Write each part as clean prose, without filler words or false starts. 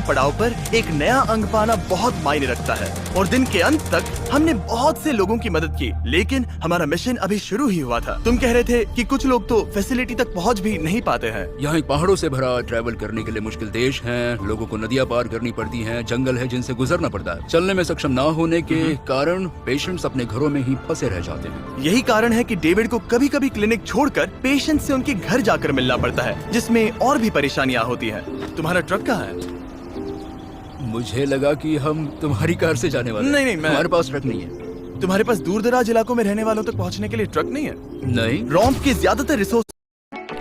पड़ाव पर एक नया अंग पाना बहुत मायने रखता है और दिन के अंत तक हमने बहुत से लोगों की मदद की, लेकिन हमारा मिशन अभी शुरू ही हुआ था। तुम कह रहे थे कि कुछ लोग तो फैसिलिटी तक पहुंच भी नहीं पाते हैं। यहाँ एक पहाड़ों से भरा ट्रैवल करने के लिए मुश्किल देश है, लोगों को नदियाँ पार करनी पड़ती हैं, जंगल है जिनसे गुजरना पड़ता है। चलने में सक्षम न होने के कारण पेशेंट्स अपने घरों में ही फंसे रह जाते हैं। यही कारण है कि डेविड को कभी कभी क्लिनिक छोड़कर पेशेंट से उनके घर जाकर मिलना पड़ता है, जिसमें और भी परेशानियां होती हैं। तुम्हारा ट्रक कहाँ है? मुझे लगा कि हम तुम्हारी कार से जाने वाले। नहीं, हमारे पास ट्रक नहीं है। तुम्हारे पास दूर दराज इलाकों में रहने वालों तक पहुंचने के लिए ट्रक नहीं है? नहीं। रोम्प के ज्यादातर रिसोर्स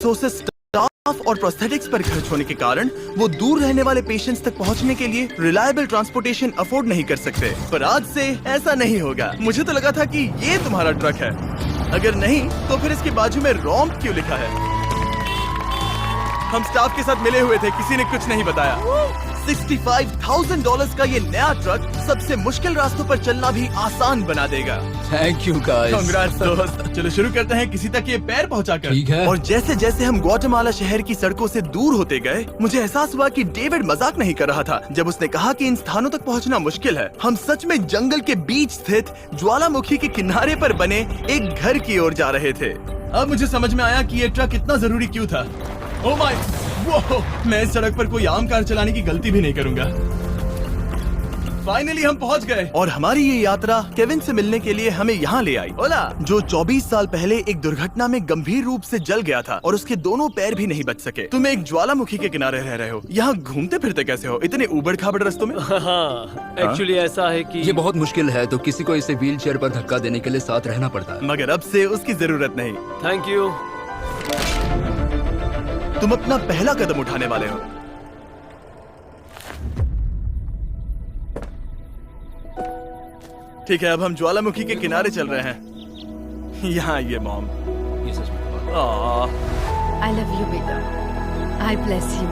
स्टाफ और प्रोस्थेटिक्स पर खर्च होने के कारण वो दूर रहने वाले पेशेंट्स तक पहुंचने के लिए रिलायबल ट्रांसपोर्टेशन अफोर्ड नहीं कर सकते। पर आज से ऐसा नहीं होगा। मुझे तो लगा था कि ये तुम्हारा ट्रक है। अगर नहीं तो फिर इसके बाजू में रोम्प क्यों लिखा है? हम स्टाफ के साथ मिले हुए थे, किसी ने कुछ नहीं बताया। $65,000 का ये नया ट्रक सबसे मुश्किल रास्तों पर चलना भी आसान बना देगा। Thank you guys. कांग्रेट्स दोस्त। चलो शुरू करते हैं किसी तक ये पैर पहुंचाकर। ठीक है। और जैसे जैसे हम ग्वाटेमाला शहर की सड़कों से दूर होते गए, मुझे एहसास हुआ कि डेविड मजाक नहीं कर रहा था जब उसने कहा कि इन स्थानों तक पहुंचना मुश्किल है। हम सच में जंगल के बीच स्थित ज्वालामुखी के किनारे पर बने एक घर की ओर जा रहे थे। अब मुझे समझ में आया कि ये ट्रक इतना जरूरी क्यों था। ओह माय, वो मैं इस सड़क पर कोई आम कार चलाने की गलती भी नहीं करूंगा। फाइनली हम पहुंच गए और हमारी ये यात्रा केविन से मिलने के लिए हमें यहाँ ले आई। ओला, जो 24 साल पहले एक दुर्घटना में गंभीर रूप से जल गया था और उसके दोनों पैर भी नहीं बच सके। तुम एक ज्वालामुखी के किनारे रह रहे हो, यहाँ घूमते फिरते कैसे हो इतने उबड़ खाबड़ रास्तों में? हाँ, एक्चुअली ऐसा है कि ये बहुत मुश्किल है, तो किसी को इसे व्हील चेयर पर धक्का देने के लिए साथ रहना पड़ता है। मगर अब से उसकी जरूरत नहीं। Thank you. तुम अपना पहला कदम उठाने वाले हो। ठीक है, अब हम ज्वालामुखी के किनारे चल रहे हैं। यहाँ ये मॉम। ये सच में I love you baby. I bless you.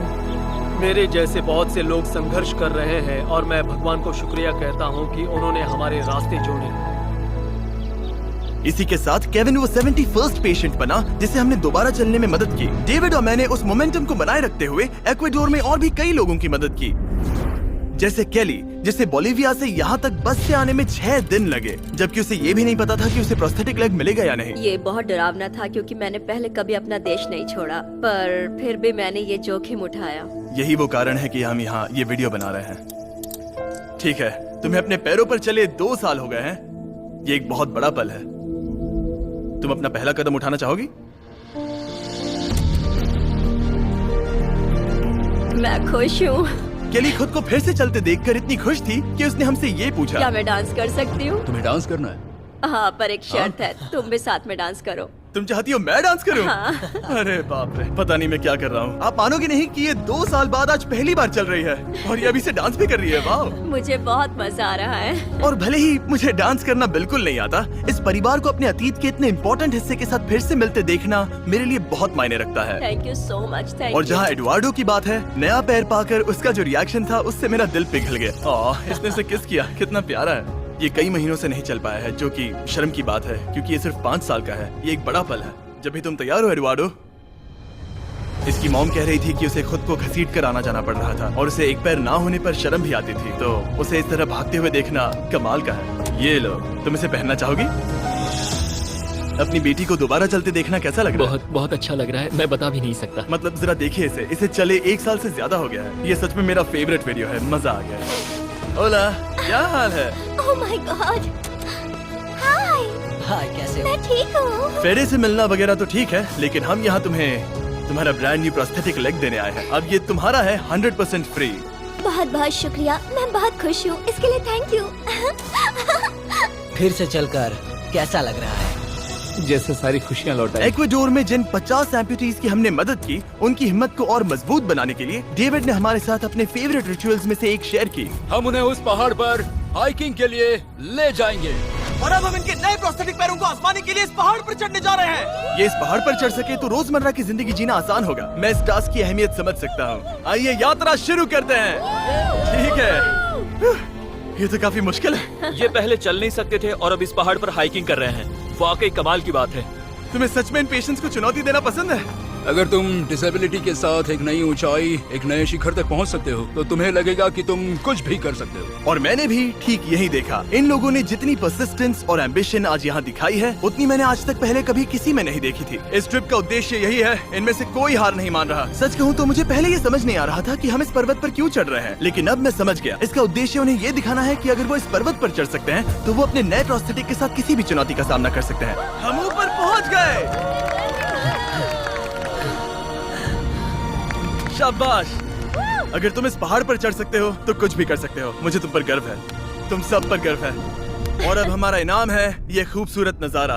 मेरे जैसे बहुत से लोग संघर्ष कर रहे हैं और मैं भगवान को शुक्रिया कहता हूँ कि उन्होंने हमारे रास्ते जोड़े। इसी के साथ केविन वो 71st पेशेंट बना जिसे हमने दोबारा चलने में मदद की। डेविड और मैंने उस मोमेंटम को बनाए रखते हुए एक्वाडोर में और भी कई लोगों की मदद की, जैसे केली, जिसे बोलिविया से यहाँ तक बस से आने में 6 दिन लगे, जबकि उसे ये भी नहीं पता था कि उसे प्रोस्थेटिक लेग मिलेगा या नहीं। ये बहुत डरावना था क्योंकि मैंने पहले कभी अपना देश नहीं छोड़ा, पर फिर भी मैंने ये जोखिम उठाया। यही वो कारण है कि हम यहाँ ये वीडियो बना रहे हैं। ठीक है, तुम्हें अपने पैरों पर चले 2 साल हो गए हैं। ये एक बहुत बड़ा पल है। तुम अपना पहला कदम उठाना चाहोगी? मैं खुश हूँ। केली खुद को फिर से चलते देखकर इतनी खुश थी कि उसने हमसे ये पूछा, क्या मैं डांस कर सकती हूँ? तुम्हें डांस करना है? हाँ, पर एक शर्त है, तुम भी साथ में डांस करो। तुम चाहती हो मैं डांस करूं? हाँ। अरे बाप रे, पता नहीं मैं क्या कर रहा हूँ। आप मानोगे नहीं कि ये 2 साल बाद आज पहली बार चल रही है और ये अभी से डांस भी कर रही है। वाह, मुझे बहुत मजा आ रहा है। और भले ही मुझे डांस करना बिल्कुल नहीं आता, इस परिवार को अपने अतीत के इतने इम्पोर्टेंट हिस्से के साथ फिर से मिलते देखना मेरे लिए बहुत मायने रखता है। Thank you so much. Thank और यू। जहाँ एडुआर्डो की बात है, नया पैर पाकर उसका जो रिएक्शन था उससे मेरा दिल पिघल गया। इसने उसे किस किया, कितना प्यारा है। ये कई महीनों से नहीं चल पाया है, जो कि शर्म की बात है क्योंकि ये सिर्फ 5 साल का है। ये एक बड़ा पल है। जब भी तुम तैयार हो एडुआर्डो। इसकी मॉम कह रही थी कि उसे खुद को घसीट कर आना जाना पड़ रहा था और उसे एक पैर ना होने पर शर्म भी आती थी, तो उसे इस तरह भागते हुए देखना कमाल का है। ये लो, तुम इसे पहनना चाहोगी? अपनी बेटी को दोबारा चलते देखना कैसा लग रहा है? बहुत अच्छा लग रहा है, मैं बता भी नहीं सकता। मतलब जरा देखिए इसे चले 1 साल से ज्यादा हो गया है। ये सच में मेरा फेवरेट वीडियो है, मजा आ गया। ओला, क्या हाल है? Oh my God. हाय। हाय, कैसे हो? मैं ठीक हूँ। फेरे से मिलना वगैरह तो ठीक है, लेकिन हम यहाँ तुम्हें तुम्हारा ब्रांड न्यू प्रोस्थेटिक लेग देने आए हैं। अब ये तुम्हारा है 100% फ्री। बहुत बहुत शुक्रिया, मैं बहुत खुश हूँ, इसके लिए थैंक यू। फिर से चलकर कैसा लग रहा है? जैसे सारी खुशियाँ लौट आई। एक्वाडोर में जिन 50 एम्पुटीज की हमने मदद की, उनकी हिम्मत को और मजबूत बनाने के लिए डेविड ने हमारे साथ अपने फेवरेट रिचुअल्स में से एक शेयर की। हम उन्हें उस पहाड़ पर हाइकिंग के लिए ले जाएंगे और अब हम इनके नए प्रोस्थेटिक पैरों को आजमाने के लिए इस पहाड़ पर चढ़ने जा रहे हैं। ये इस पहाड़ पर चढ़ सके तो रोजमर्रा की जिंदगी जीना आसान होगा। मैं इस टास्क की अहमियत समझ सकता हूँ। आइए यात्रा शुरू करते हैं। ठीक है, ये तो काफी मुश्किल है। ये पहले चल नहीं सकते थे और अब इस पहाड़ पर हाइकिंग कर रहे हैं। वाकई कमाल की बात है। तुम्हें सच में इन पेशेंट्स को चुनौती देना पसंद है? अगर तुम डिसेबिलिटी के साथ एक नई ऊंचाई, एक नए शिखर तक पहुंच सकते हो तो तुम्हें लगेगा कि तुम कुछ भी कर सकते हो। और मैंने भी ठीक यही देखा। इन लोगों ने जितनी परसिस्टेंस और एम्बिशन आज यहाँ दिखाई है, उतनी मैंने आज तक पहले कभी किसी में नहीं देखी थी। इस ट्रिप का उद्देश्य यही है, इनमें से कोई हार नहीं मान रहा। सच कहूँ तो मुझे पहले ये समझ नहीं आ रहा था कि हम इस पर्वत पर क्यों चढ़ रहे हैं, लेकिन अब मैं समझ गया। इसका उद्देश्य उन्हें ये दिखाना है कि अगर वो इस पर्वत पर चढ़ सकते हैं तो वो अपने नए प्रोस्थेटिक के साथ किसी भी चुनौती का सामना कर सकते हैं। हम ऊपर पहुँच गए। शाबाश। अगर तुम इस पहाड़ पर चढ़ सकते हो तो कुछ भी कर सकते हो। मुझे तुम पर गर्व है, तुम सब पर गर्व है। और अब हमारा इनाम है ये खूबसूरत नजारा।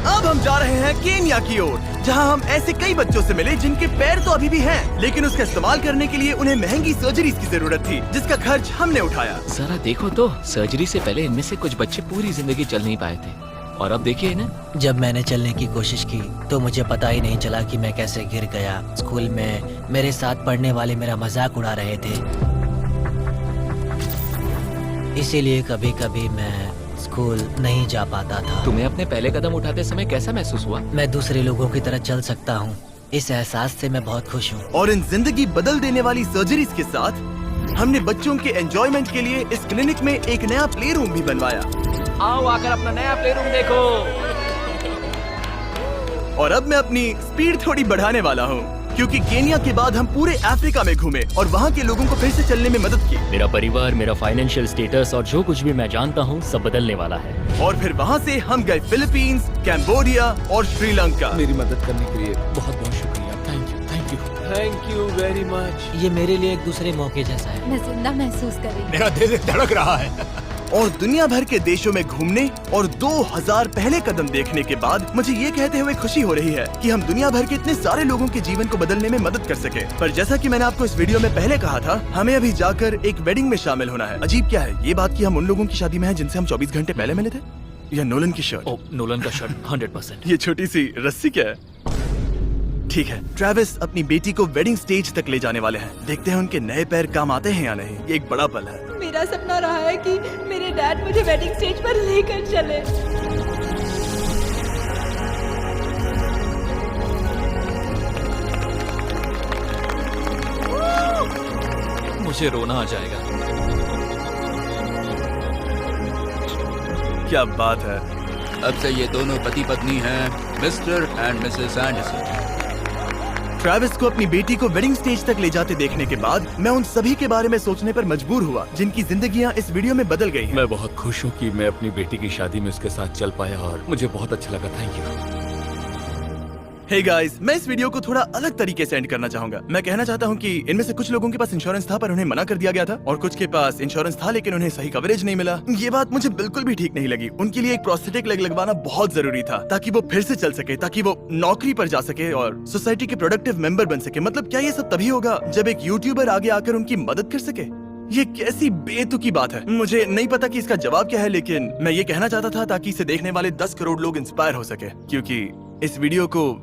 अब हम जा रहे हैं केन्या की ओर, जहां हम ऐसे कई बच्चों से मिले जिनके पैर तो अभी भी हैं, लेकिन उसका इस्तेमाल करने के लिए उन्हें महंगी सर्जरीज की जरूरत थी, जिसका खर्च हमने उठाया। जरा देखो तो, सर्जरी से पहले इनमें से कुछ बच्चे पूरी जिंदगी चल नहीं पाए थे, और अब देखिए इन्हें। जब मैंने चलने की कोशिश की तो मुझे पता ही नहीं चला कि मैं कैसे गिर गया। स्कूल में मेरे साथ पढ़ने वाले मेरा मजाक उड़ा रहे थे, इसीलिए कभी कभी मैं स्कूल नहीं जा पाता था। तुम्हें अपने पहले कदम उठाते समय कैसा महसूस हुआ? मैं दूसरे लोगों की तरह चल सकता हूँ, इस एहसास से मैं बहुत खुश हूँ। और इन जिंदगी बदल देने वाली सर्जरीज के साथ हमने बच्चों के एंजॉयमेंट के लिए इस क्लिनिक में एक नया प्ले रूम भी बनवाया। आओ आकर अपना नया प्ले रूम देखो। और अब मैं अपनी स्पीड थोड़ी बढ़ाने वाला हूँ, क्योंकि केन्या के बाद हम पूरे अफ्रीका में घूमे और वहाँ के लोगों को फिर से चलने में मदद की। मेरा परिवार, मेरा फाइनेंशियल स्टेटस और जो कुछ भी मैं जानता हूँ सब बदलने वाला है। और फिर वहाँ से हम गए फिलीपींस, कैम्बोडिया और श्रीलंका। मेरी मदद करने के लिए बहुत बहुत शुक्रिया। Thank you, thank you, thank you very much. ये मेरे लिए एक दूसरे मौके जैसा है। मैं जिंदा महसूस कर रही हूँ। मेरा दिल धड़क रहा है। और दुनिया भर के देशों में घूमने और 2000 पहले कदम देखने के बाद मुझे ये कहते हुए खुशी हो रही है कि हम दुनिया भर के इतने सारे लोगों के जीवन को बदलने में मदद कर सके। पर जैसा कि मैंने आपको इस वीडियो में पहले कहा था, हमें अभी जाकर एक वेडिंग में शामिल होना है। अजीब क्या है ये बात कि हम उन लोगों की शादी में हैं जिनसे हम 24 घंटे पहले मिले थे। या नोलन की शर्ट। ओ, नोलन का शर्ट 100%। ये छोटी सी रस्सी क्या है? ठीक है, ट्रेविस अपनी बेटी को वेडिंग स्टेज तक ले जाने वाले हैं। देखते हैं उनके नए पैर काम आते हैं या नहीं। ये एक बड़ा पल है। मेरा सपना रहा है कि मेरे डैड मुझे वेडिंग स्टेज पर लेकर चले। मुझे रोना आ जाएगा। क्या बात है। अब से ये दोनों पति पत्नी हैं, mister and Mrs Anderson. Travis को अपनी बेटी को वेडिंग स्टेज तक ले जाते देखने के बाद मैं उन सभी के बारे में सोचने पर मजबूर हुआ जिनकी जिंदगियां इस वीडियो में बदल गई हैं। मैं बहुत खुश हूँ कि मैं अपनी बेटी की शादी में उसके साथ चल पाया और मुझे बहुत अच्छा लगा। Thank you. हे गाइस, मैं इस वीडियो को थोड़ा अलग तरीके से एंड करना चाहूंगा। मैं कहना चाहता हूं कि इनमें से कुछ लोगों के पास इंश्योरेंस था पर उन्हें मना कर दिया गया था, और कुछ के पास इंश्योरेंस था लेकिन उन्हें सही कवरेज नहीं मिला। ये बात मुझे बिल्कुल भी ठीक नहीं लगी। उनके लिए एक प्रोस्थेटिक लेग लगवाना बहुत जरूरी था ताकि वो फिर से चल सके, ताकि वो नौकरी पर जा सके और सोसाइटी के प्रोडक्टिव मेंबर बन सके। मतलब क्या ये सब तभी होगा जब एक यूट्यूबर आगे आकर उनकी मदद कर सके? ये कैसी बेतुकी बात है। मुझे नहीं पता कि इसका जवाब क्या है, लेकिन मैं ये कहना चाहता था ताकि इसे देखने वाले 10 करोड़ लोग इंस्पायर हो सके, क्योंकि इस वीडियो को